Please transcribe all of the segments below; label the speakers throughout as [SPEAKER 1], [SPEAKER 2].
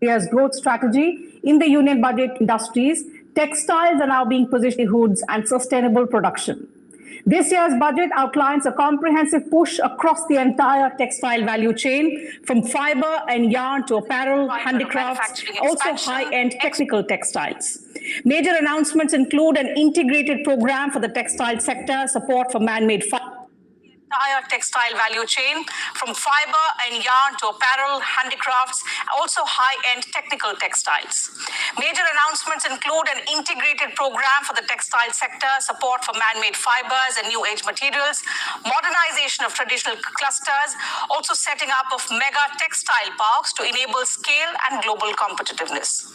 [SPEAKER 1] India's growth strategy in the union budget industries, textiles are now being positioned in livelihoods and sustainable production. This year's budget outlines a comprehensive push across the entire textile value chain, from fiber and yarn to apparel, handicrafts, also high-end technical textiles. Major announcements include an integrated program for the textile sector, support for man-made fiber, entire textile value chain, from fiber and yarn to apparel, handicrafts, also high-end technical textiles. Major announcements include an integrated program for the textile sector, support for man-made fibers and new age materials, modernization of traditional clusters, also setting up of mega textile parks to enable scale and global competitiveness.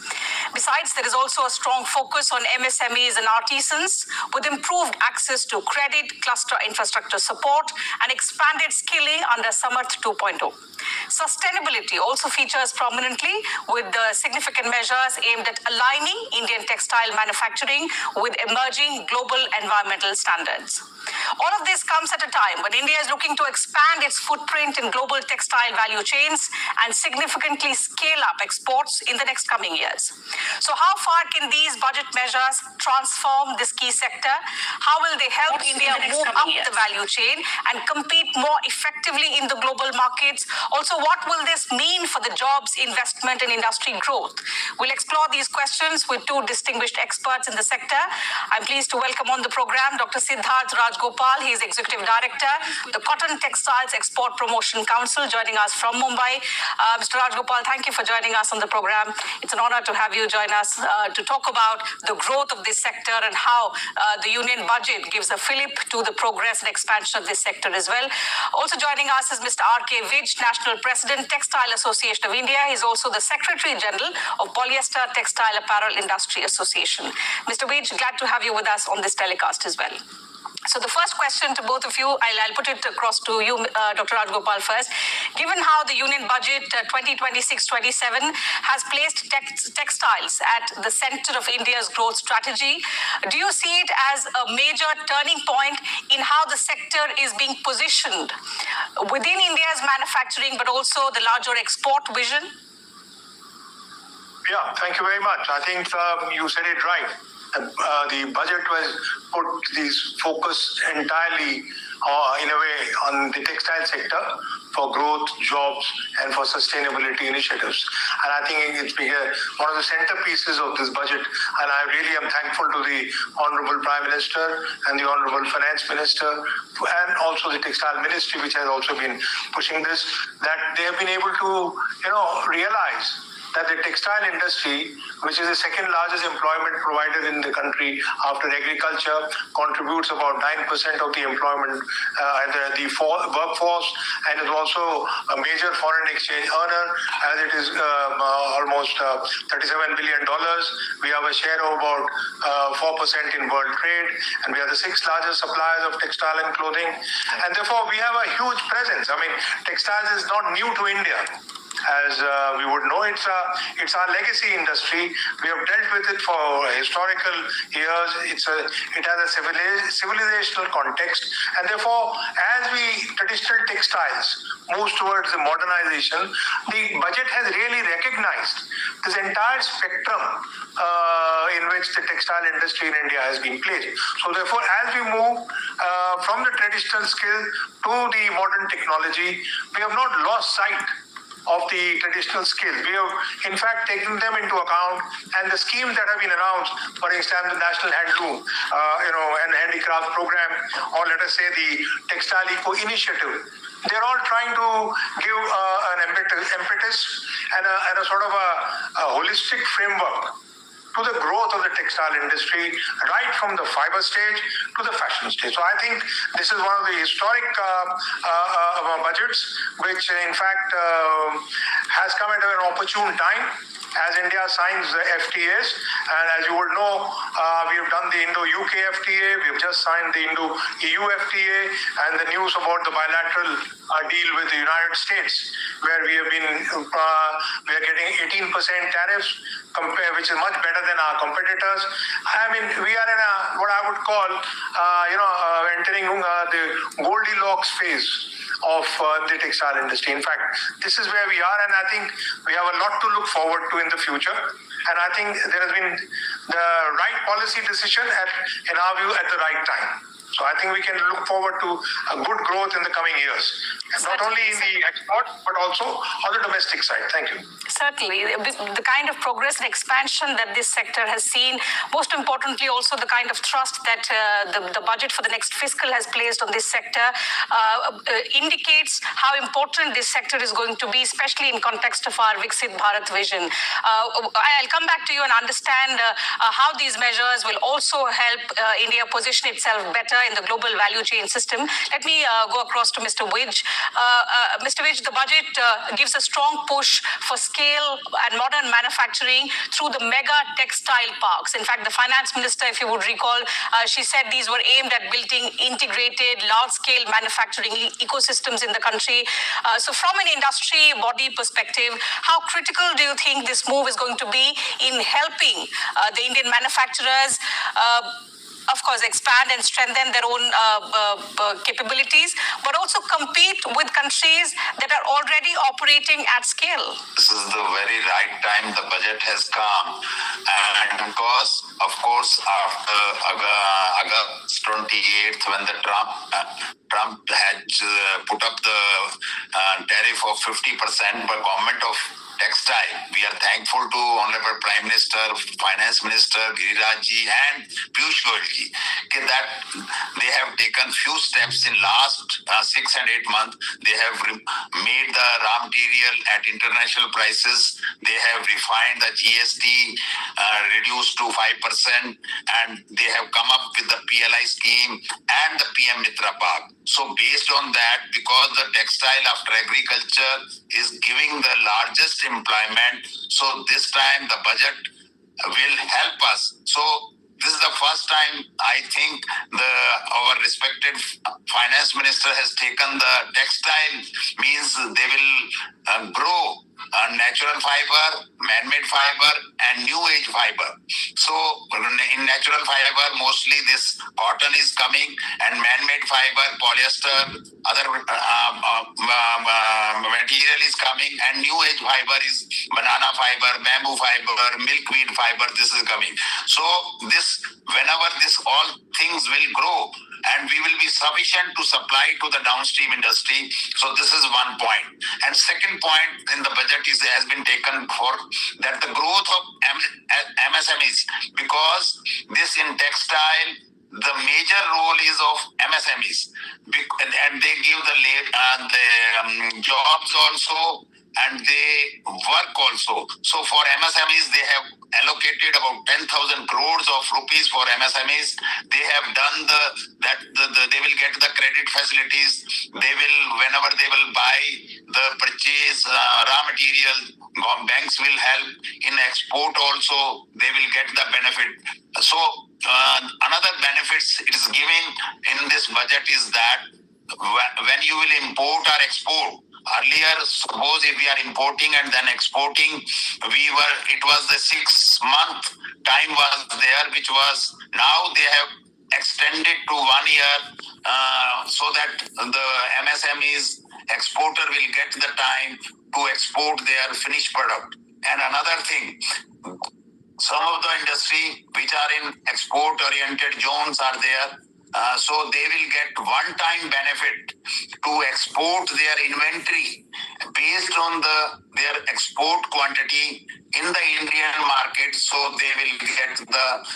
[SPEAKER 1] Besides, there is also a strong focus on MSMEs and artisans with improved access to credit, cluster infrastructure support, and expanded skilling under Samarth 2.0. Sustainability also features prominently with the significant measures aimed at aligning Indian textile manufacturing with emerging global environmental standards. All of this comes at a time when India is looking to expand its footprint in global textile value chains and significantly scale up exports in the next coming years. So how far can these budget measures transform this key sector? How will they help India move up the value chain and compete more effectively in the global markets? Also, what will this mean for the jobs, investment, and industry growth? We'll explore these questions with two distinguished experts in the sector. I'm pleased to welcome on the program Dr. Siddharth Rajgopal. He is Executive Director, the Cotton Textiles Export Promotion Council, joining us from Mumbai. Mr. Rajgopal, thank you for joining us on the program. It's an honor to have you join us to talk about the growth of this sector and how the union budget gives a fillip to the progress and expansion of this sector as well. Also joining us is Mr. R.K. Vij, National President, Textile Association of India. He's also the Secretary General of Polyester Textile Apparel Industry Association. Mr. Vij, glad to have you with us on this telecast as well. So the first question to both of you, I'll put it across to you, Dr. Rajgopal first. Given how the union budget 2026-27 has placed textiles at the center of India's growth strategy, do you see it as a major turning point in how the sector is being positioned within India's manufacturing, but also the larger export vision?
[SPEAKER 2] Yeah, thank you very much. I think you said it right. The budget was put this focus entirely in a way on the textile sector for growth, jobs, and for sustainability initiatives. And I think it's been one of the centerpieces of this budget. And I really am thankful to the Honorable Prime Minister and the Honorable Finance Minister and also the Textile Ministry, which has also been pushing this, that they have been able to, realize that the textile industry, which is the second largest employment provider in the country after agriculture, contributes about 9% of the employment, the workforce, and is also a major foreign exchange earner, as it is almost $37 billion. We have a share of about 4% in world trade, and we are the sixth largest suppliers of textile and clothing. And therefore, we have a huge presence. I mean, textiles is not new to India. As we would know, it's our legacy industry. We have dealt with it for historical years. It has a civilizational context, and therefore, as traditional textiles moves towards the modernization, the budget has really recognized this entire spectrum in which the textile industry in India has been placed. So therefore, as we move from the traditional skill to the modern technology, we have not lost sight of the traditional skills. We have, in fact, taken them into account, and the schemes that have been announced, for instance, the National Handloom, and Handicraft Program, or let us say the Textile Eco Initiative, they're all trying to give an impetus and a sort of a holistic framework to the growth of the textile industry, right from the fiber stage to the fashion stage. So I think this is one of the historic budgets, which in fact has come at an opportune time as India signs the FTAs. And as you would know, we have done the Indo-UK FTA, we have just signed the Indo-EU FTA, and the news about the bilateral deal with the United States, where we have been, we are getting 18% tariffs, which is much better than our competitors. I mean, we are in what I would call, entering the Goldilocks phase of the textile industry. In fact, this is where we are, and I think we have a lot to look forward to in the future. And I think there has been the right policy decision in our view at the right time. So I think we can look forward to a good growth in the coming years, not only in the export, but also on the domestic side. Thank you.
[SPEAKER 3] Certainly, the kind of progress and expansion that this sector has seen, most importantly also the kind of trust that the budget for the next fiscal has placed on this sector indicates how important this sector is going to be, especially in context of our Viksit Bharat vision. I'll come back to you and understand how these measures will also help India position itself better in the global value chain system. Let me go across to Mr. Wij. Mr. Wij, the budget gives a strong push for scale and modern manufacturing through the mega textile parks. In fact, the finance minister, if you would recall, she said these were aimed at building integrated, large-scale manufacturing ecosystems in the country. So from an industry body perspective, how critical do you think this move is going to be in helping the Indian manufacturers of course, expand and strengthen their own capabilities, but also compete with countries that are already operating at scale?
[SPEAKER 4] This is the very right time the budget has come. And because, of course, after August 28th, when the Trump had put up the tariff of 50%, but government of textile, we are thankful to Honorable Prime Minister, Finance Minister, Giriraj ji and Piyush Goyal ji that they have taken few steps in last 6 and 8 months. They have made the raw material at international prices. They have refined the GST, reduced to 5%, and they have come up with the PLI scheme and the PM Mitra Park. So based on that, because the textile after agriculture is giving the largest employment, so this time the budget will help us. So this is the first time I think our respected finance minister has taken the textile, means they will grow natural fiber, man-made fiber and new age fiber. So in natural fiber, mostly this cotton is coming, and man-made fiber, polyester, other material is coming, and new age fiber is banana fiber, bamboo fiber, milkweed fiber, this is coming. So this, whenever this all things will grow, and we will be sufficient to supply to the downstream industry. So this is one point. And second point in the budget has been taken for that the growth of MSMEs, because this in textile, the major role is of MSMEs, and they give the jobs also, and they work also. So for MSMEs, they have allocated about 10,000 crores of rupees for MSMEs. They have done they will get the credit facilities. They will, whenever they will buy the purchase raw material, banks will help. In export also, they will get the benefit. So another benefits it is giving in this budget is that when you will import or export, earlier, suppose if we are importing and then exporting, it was the 6-month time was there, which was, now they have extended to 1 year, so that the MSMEs exporter will get the time to export their finished product. And another thing, some of the industry which are in export oriented zones are there. So they will get one-time benefit to export their inventory based on their export quantity in the Indian market. So they will get the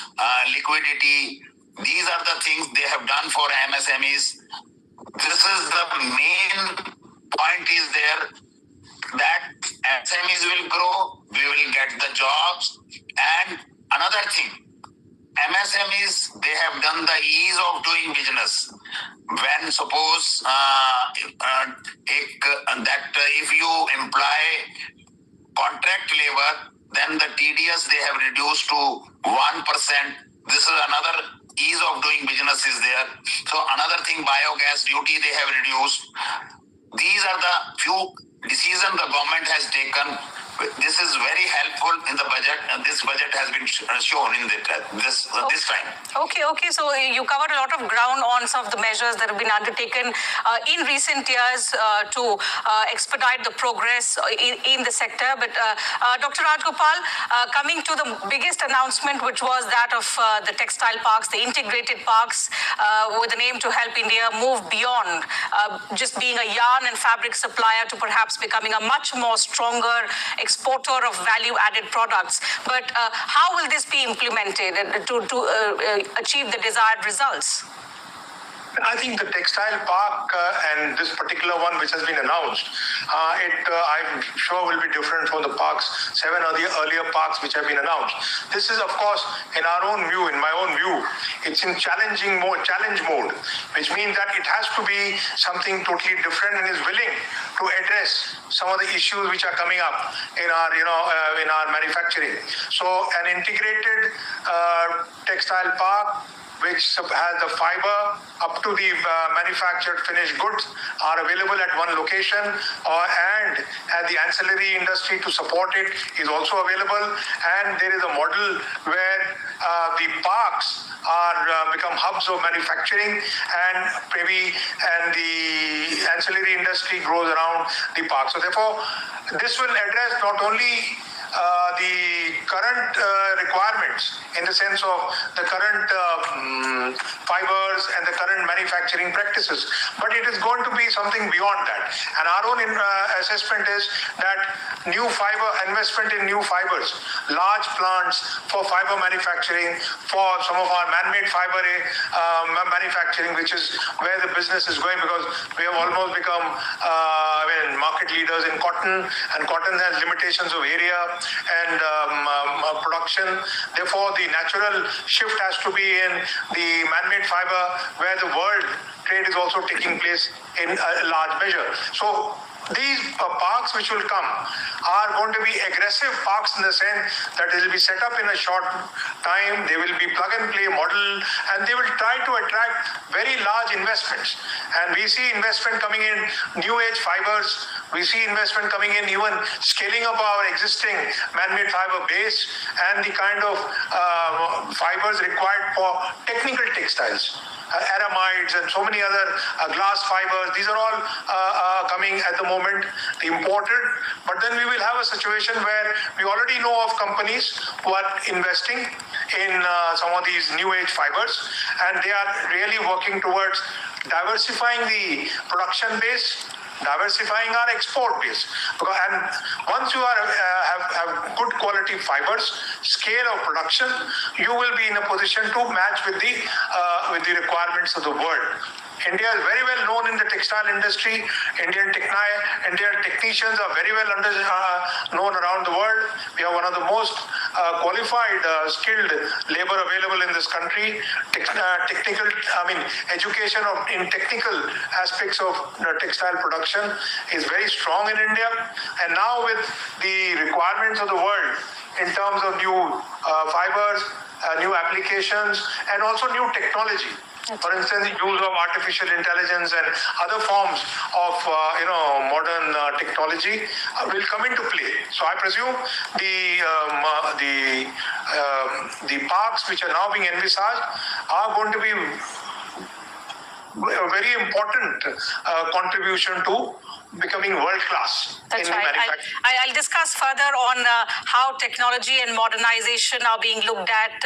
[SPEAKER 4] liquidity. These are the things they have done for MSMEs. This is the main point is there that MSMEs will grow, we will get the jobs. And another thing, MSMEs, they have done the ease of doing business. When suppose if you employ contract labor, then the TDS they have reduced to 1%. This is another ease of doing business is there. So another thing, biogas duty they have reduced. These are the few decisions the government has taken This is very helpful in the budget, and this budget has been shown in this time.
[SPEAKER 3] Okay. So you covered a lot of ground on some of the measures that have been undertaken in recent years to expedite the progress in the sector. But Dr. Rajgopal, coming to the biggest announcement, which was that of the textile parks, the integrated parks, with an aim to help India move beyond just being a yarn and fabric supplier to perhaps becoming a much more stronger exporter of value-added products. But how will this be implemented to achieve the desired results?
[SPEAKER 2] I think the textile park and this particular one which has been announced, I'm sure will be different from the parks, 7 earlier parks which have been announced. This is, of course, in my own view, it's in challenge mode, which means that it has to be something totally different and is willing to address some of the issues which are coming up in our, in our manufacturing. So an integrated textile park which has the fiber up to the manufactured finished goods are available at one location, and the ancillary industry to support it is also available. And there is a model where the parks are become hubs of manufacturing, and the ancillary industry grows around the park. So therefore, this will address not only the current requirements in the sense of the current fibers and the current manufacturing practices, but it is going to be something beyond that. And our own assessment is that investment in new fibers, large plants for fiber manufacturing, for some of our man-made fiber manufacturing, which is where the business is going, because we have almost become market leaders in cotton, and cotton has limitations of area and production. Therefore, the natural shift has to be in the man-made fiber, where the world trade is also taking place in a large measure. So these parks which will come are going to be aggressive parks in the sense that they will be set up in a short time, they will be plug-and-play model, and they will try to attract very large investments. And we see investment coming in new age fibers, we see investment coming in even scaling up our existing man-made fiber base and the kind of fibers required for technical textiles. Aramides and so many other glass fibers, these are all coming at the moment, imported. But then we will have a situation where we already know of companies who are investing in some of these new age fibers, and they are really working towards diversifying the production base, diversifying our export base. And once you have good quality fibers, scale of production, you will be in a position to match with the requirements of the world. India is very well known in the textile industry. Indian technicians are very well known around the world. We are one of the most qualified, skilled labor available in this country. Education in technical aspects of textile production is very strong in India. And now with the requirements of the world in terms of new fibers, new applications, and also new technology. For instance, the use of artificial intelligence and other forms of modern technology will come into play. So I presume the parks which are now being envisaged are going to be a very important contribution to becoming world-class.
[SPEAKER 3] That's right. I'll discuss further on how technology and modernization are being looked at.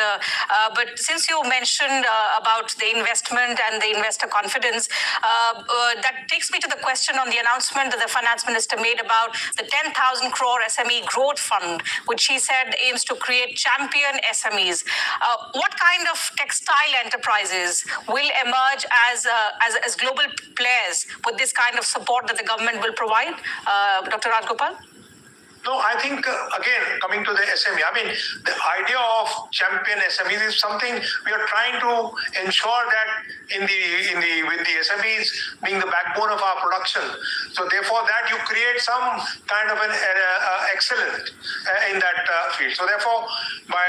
[SPEAKER 3] But since you mentioned about the investment and the investor confidence, that takes me to the question on the announcement that the finance minister made about the 10,000 crore SME growth fund, which he said aims to create champion SMEs. What kind of textile enterprises will emerge as global players with this kind of support that the government will provide, Dr. Rajgopal?
[SPEAKER 2] No, I think, again, coming to the SME, the idea of champion SMEs is something we are trying to ensure that with the SMEs being the backbone of our production. So therefore, that you create some kind of an excellence in that field. So therefore, by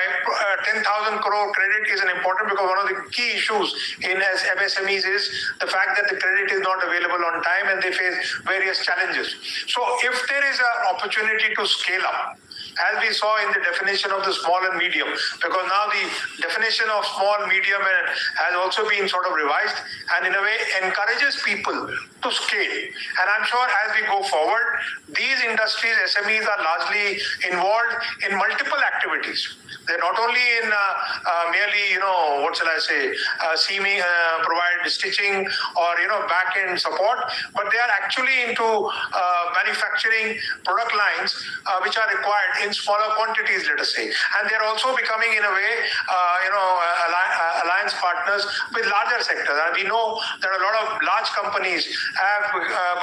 [SPEAKER 2] 10,000 crore credit is an important, because one of the key issues in MSMEs is the fact that the credit is not available on time and they face various challenges. So if there is an opportunity to scale up, as we saw in the definition of the small and medium, because now the definition of small, medium has also been sort of revised and in a way encourages people to scale. And I'm sure as we go forward, these industries, SMEs, are largely involved in multiple activities. They're not only in merely, provide stitching or, back-end support, but they are actually into manufacturing product lines which are required in smaller quantities, let us say. And they're also becoming, in a way, alliance partners with larger sectors. And we know that a lot of large companies have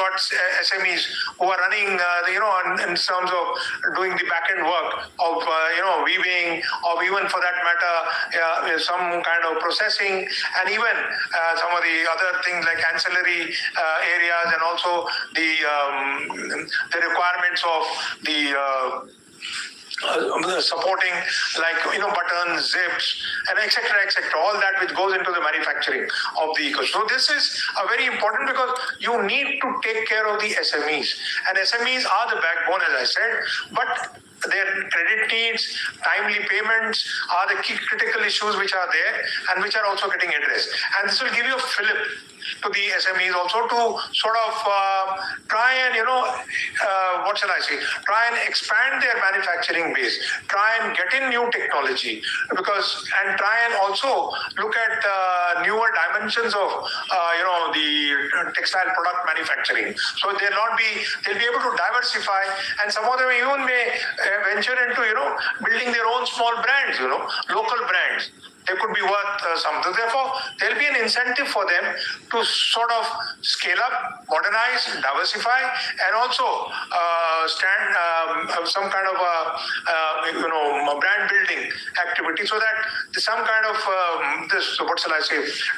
[SPEAKER 2] got SMEs who are running, in terms of doing the back-end work of, weaving, or even for that matter, some kind of processing, and even some of the other things like ancillary areas, and also the requirements of the supporting, like, buttons, zips, and etc., all that which goes into the manufacturing of the ecosystem. So this is very important, because you need to take care of the SMEs, and SMEs are the backbone, as I said, but their credit needs, timely payments are the key critical issues which are there and which are also getting addressed. And this will give you a fillip to the SMEs also to sort of try and, try and expand their manufacturing base, try and get in new technology, and try and also look at newer dimensions of, the textile product manufacturing. So they'll be able to diversify, and some of them even may venture into, building their own small brands, local brands. They could be worth something. Therefore, there'll be an incentive for them to sort of scale up, modernize, diversify, and also stand some kind of brand building activity, so that some kind of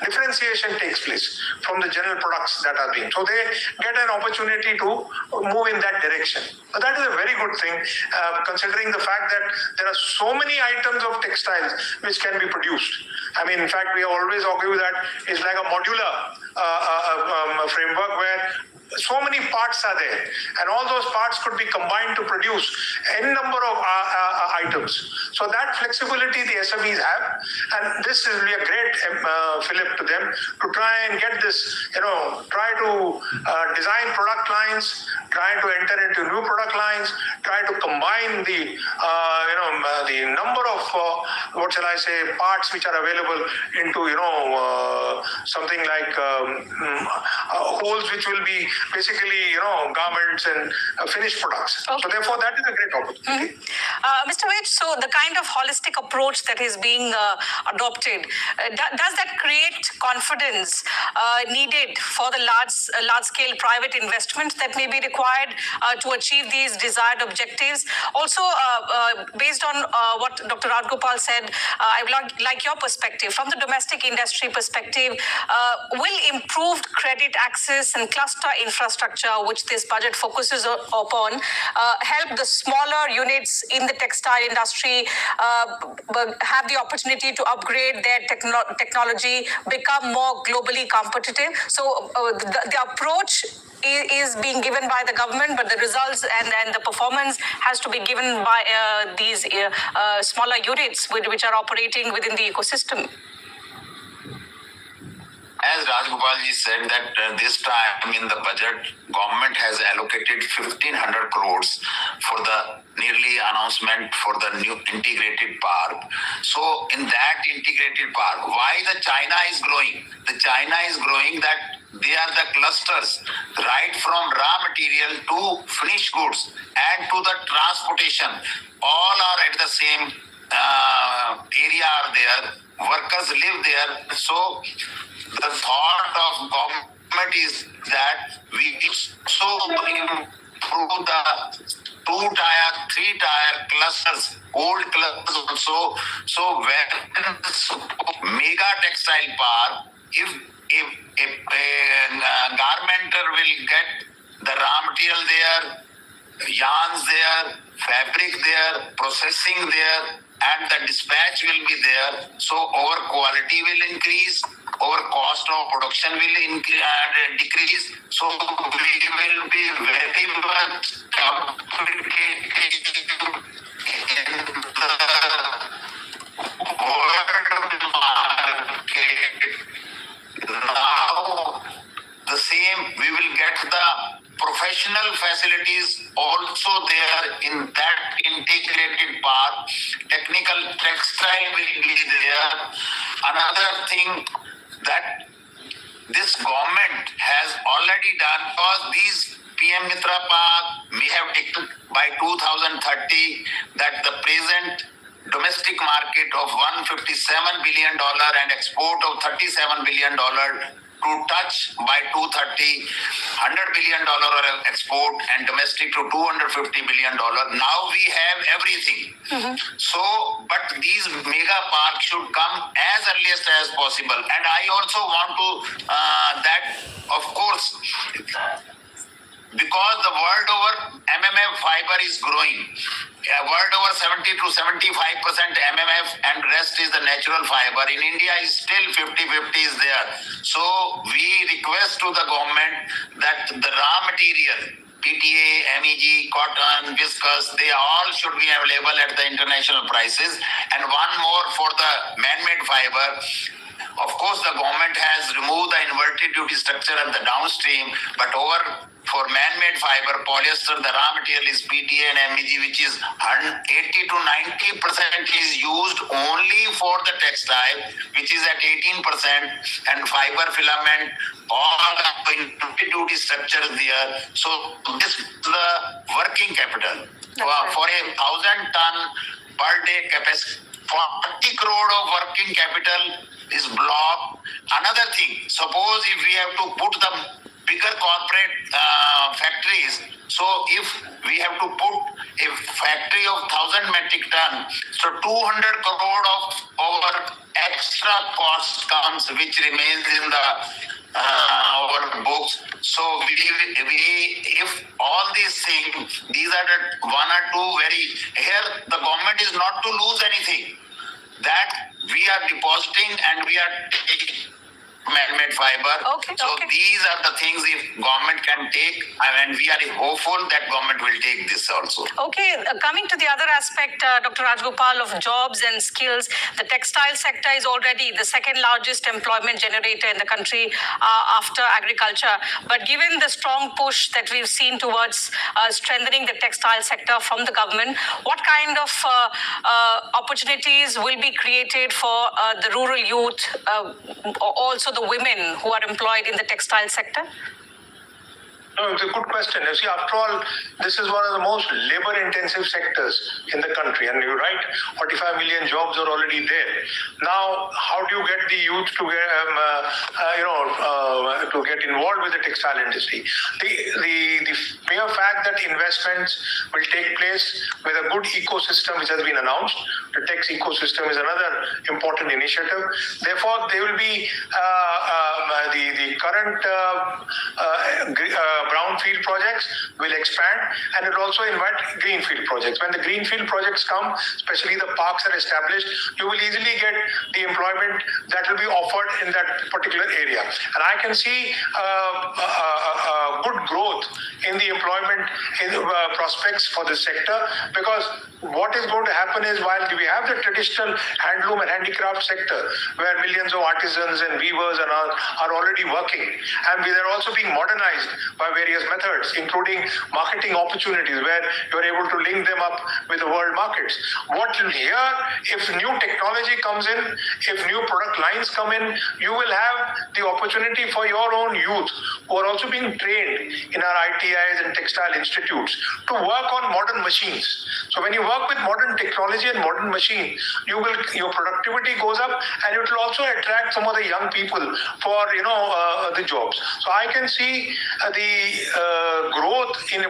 [SPEAKER 2] differentiation takes place from the general products that are being. So they get an opportunity to move in that direction. So that is a very good thing, considering the fact that there are so many items of textiles which can be produced. I mean, in fact, we always argue that it's like a modular framework where so many parts are there, and all those parts could be combined to produce n number of items. So that flexibility the SMEs have, and this is really a great fillip to them to try and get this, try to design product lines, try to enter into new product lines, try to combine the number of parts which are available into something like holes which will be basically garments and finished products. Okay. So therefore that is a great opportunity.
[SPEAKER 3] Mr. Vij, so the kind of holistic approach that is being adopted, does that create confidence needed for the large scale private investment that may be required to achieve these desired objectives? Also, based on what Dr. Rajgopal said, I would like your perspective. From the domestic industry perspective, will improved credit access and cluster infrastructure, which this budget focuses upon, help the smaller units in the textile industry have the opportunity to upgrade their technology, become more globally competitive? So the approach is being given by the government, but the results and the performance has to be given by these smaller units which are operating within the ecosystem.
[SPEAKER 4] As Rajgopal ji said that this time in the budget, government has allocated 1,500 crores for the nearly announcement for the new integrated park. So in that integrated park, why the China is growing? The China is growing that they are the clusters, right from raw material to finished goods and to the transportation. All are at the same area are there. Workers live there. So the thought of government is that we so improve the 2-tier, 3-tier clusters, old clusters also. So when mega textile park, if if a garmenter will get the raw material there, yarns there, fabric there, processing there, and the dispatch will be there. So our quality will increase, our cost of production will decrease. So we will be very much competitive in the world market. Now, the same, we will get the professional facilities also there in that integrated part. Technical textile will be there. Another thing that this government has already done, because these PM Mitra Park may have taken by 2030 that the present domestic market of $157 billion and export of $37 billion to touch by 2030, $100 billion export and domestic to $250 billion. Now we have everything. So, but these mega parks should come as earliest as possible. And I also want to, that of course, because the world over MMF fiber is growing. World over 70 to 75% MMF and rest is the natural fiber. In India is still 50-50 is there. So we request to the government that the raw material, PTA, MEG, cotton, viscose, they all should be available at the international prices. And one more for the man-made fiber. Of course, the government has removed the inverted duty structure at the downstream, but over for man-made fiber, polyester, the raw material is PTA and MEG, which is 80 to 90% is used only for the textile, which is at 18%, and fiber filament, all inverted duty structure there. So this is the working capital. For a 1,000-ton per day capacity, 40 crore of working capital is blocked. Another thing, suppose if we have to put the bigger corporate factories, so if we have to put a factory of 1,000 metric ton, so 200 crore of our extra cost comes, which remains in the our books. So we if all these things, these are the one or two very, here the government is not to lose anything. That we are depositing and we are taking man-made fiber. So these are the things if government can take, and we are hopeful that government will take this also.
[SPEAKER 3] Okay, coming to the other aspect, Dr. Rajgopal, of jobs and skills, the textile sector is already the second largest employment generator in the country after agriculture. But given the strong push that we've seen towards strengthening the textile sector from the government, what kind of opportunities will be created for the rural youth, also the women who are employed in the textile sector?
[SPEAKER 2] No, it's a good question. You see, after all, this is one of the most labor-intensive sectors in the country. And you're right, 45 million jobs are already there. Now, how do you get the youth to get, to get involved with the textile industry? The mere fact that investments will take place with a good ecosystem which has been announced. The Tex ecosystem is another important initiative. Therefore, there will be the current brownfield projects will expand, and it will also invite greenfield projects. When the greenfield projects come, especially the parks are established, you will easily get the employment that will be offered in that particular area. And I can see good growth in the employment prospects for this sector, because what is going to happen is, while we have the traditional handloom and handicraft sector where millions of artisans and weavers are already working, and they're also being modernized by various methods, including marketing opportunities where you're able to link them up with the world markets. What here, if new technology comes in, if new product lines come in, you will have the opportunity for your own youth who are also being trained in our ITIs and textile institutes to work on modern machines. So when you work with modern technology and modern machine, your productivity goes up, and it will also attract some of the young people for the jobs. So I can see the growth in the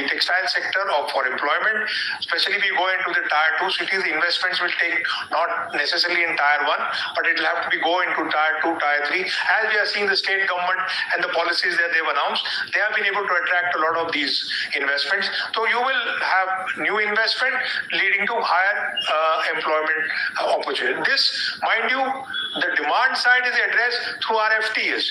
[SPEAKER 2] textile sector for employment, especially if we go into the tier 2 cities, the investments will take not necessarily in tier 1, but it will have to be go into tier 2, tier 3. As we are seeing the state government and the policies that they've announced, they have been able to attract a lot of these investments. So you will have new investment leading to higher employment opportunity. This, mind you, the demand side is addressed through our FTAs.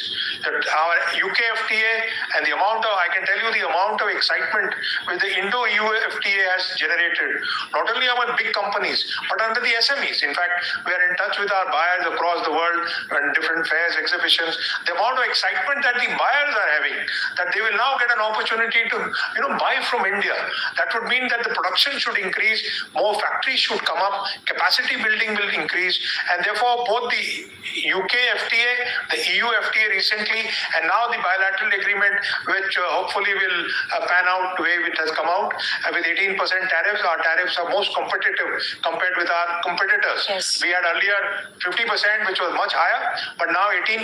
[SPEAKER 2] Our UK FTA and the amount of, I can tell you the amount of excitement with the Indo-EU FTA has generated, not only among big companies, but under the SMEs. In fact, we are in touch with our buyers across the world and different fairs, exhibitions. The amount of excitement that the buyers are having, that they will now get an opportunity to, buy from India. That would mean that the production should increase, more factories should come up, capacity building will increase, and therefore both the UK FTA, the EU FTA recently, and now the bilateral agreement, which hopefully will pan out the way it has come out. With 18% tariffs, our tariffs are most competitive compared with our competitors.
[SPEAKER 3] Yes.
[SPEAKER 2] We had earlier 50%, which was much higher, but now 18%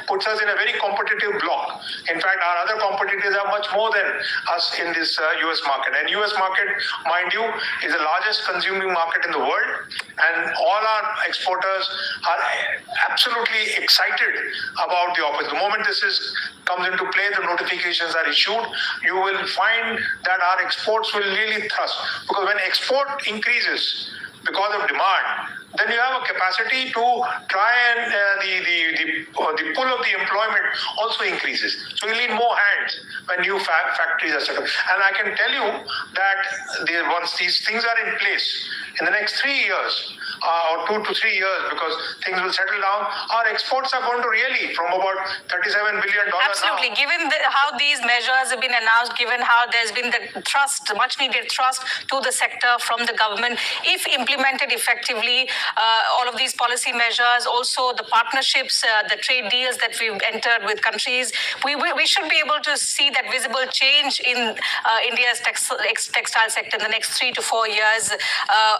[SPEAKER 2] puts us in a very competitive block. In fact, our other competitors are much more than us in this US market. And US market, mind you, is the largest consuming market in the world, and all our exporters are absolutely excited about the opportunity. The moment this comes into play, the notifications are issued, you will find that our exports will really thrust. Because when export increases because of demand, then you have a capacity to try and the pull of the employment also increases. So you need more hands when new factories are set up. And I can tell you that once these things are in place, in the next 3 years, or 2 to 3 years, because things will settle down, our exports are going to really from about $37 billion
[SPEAKER 3] Absolutely.
[SPEAKER 2] now.
[SPEAKER 3] Given how these measures have been announced, given how there's been the trust, much needed trust to the sector from the government, if implemented effectively, all of these policy measures, also the partnerships, the trade deals that we've entered with countries, we should be able to see that visible change in India's textile sector in the next 3 to 4 years,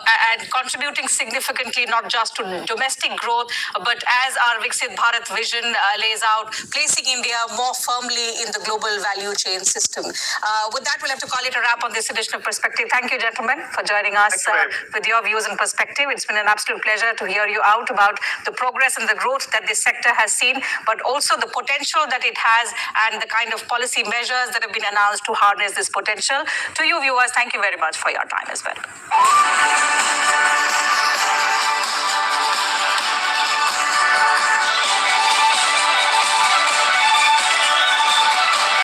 [SPEAKER 3] and contributing significantly not just to domestic growth, but as our Viksit Bharat vision lays out, placing India more firmly in the global value chain system. With that, we'll have to call it a wrap on this edition of Perspective. Thank you, gentlemen, for joining us with your views and perspective. It's been an absolute pleasure to hear you out about the progress and the growth that this sector has seen, but also the potential that it has and the kind of policy measures that have been announced to harness this potential. To you, viewers, thank you very much for your time as well.